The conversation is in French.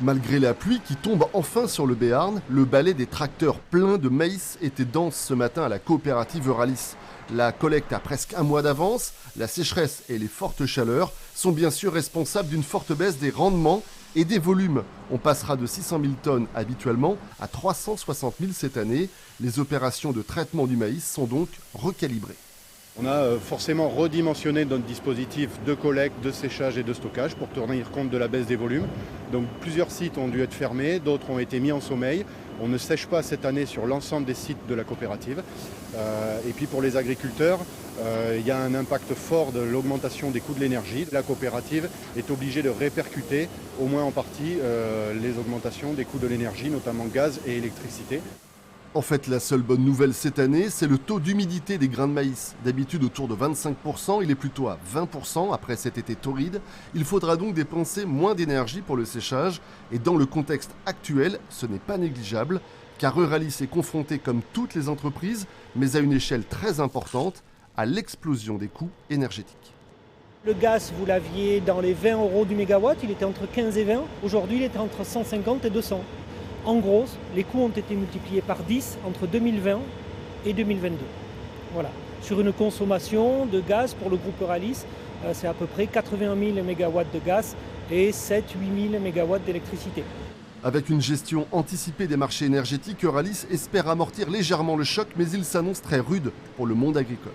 Malgré la pluie qui tombe enfin sur le Béarn, le balai des tracteurs pleins de maïs était dense ce matin à la coopérative Euralis. La collecte a presque un mois d'avance, la sécheresse et les fortes chaleurs sont bien sûr responsables d'une forte baisse des rendements et des volumes. On passera de 600 000 tonnes habituellement à 360 000 cette année. Les opérations de traitement du maïs sont donc recalibrées. On a forcément redimensionné notre dispositif de collecte, de séchage et de stockage pour tenir compte de la baisse des volumes. Donc plusieurs sites ont dû être fermés, d'autres ont été mis en sommeil. On ne sèche pas cette année sur l'ensemble des sites de la coopérative. Et puis pour les agriculteurs, il y a un impact fort de l'augmentation des coûts de l'énergie. La coopérative est obligée de répercuter, au moins en partie, les augmentations des coûts de l'énergie, notamment gaz et électricité. En fait, la seule bonne nouvelle cette année, c'est le taux d'humidité des grains de maïs. D'habitude autour de 25%, il est plutôt à 20% après cet été torride. Il faudra donc dépenser moins d'énergie pour le séchage. Et dans le contexte actuel, ce n'est pas négligeable, car Euralis est confronté, comme toutes les entreprises, mais à une échelle très importante, à l'explosion des coûts énergétiques. Le gaz, vous l'aviez dans les 20 € du mégawatt, il était entre 15 et 20. Aujourd'hui, il est entre 150 et 200. En gros, les coûts ont été multipliés par 10 entre 2020 et 2022. Voilà. Sur une consommation de gaz pour le groupe Euralis, c'est à peu près 80 000 MW de gaz et 7-8 000 MW d'électricité. Avec une gestion anticipée des marchés énergétiques, Euralis espère amortir légèrement le choc, mais il s'annonce très rude pour le monde agricole.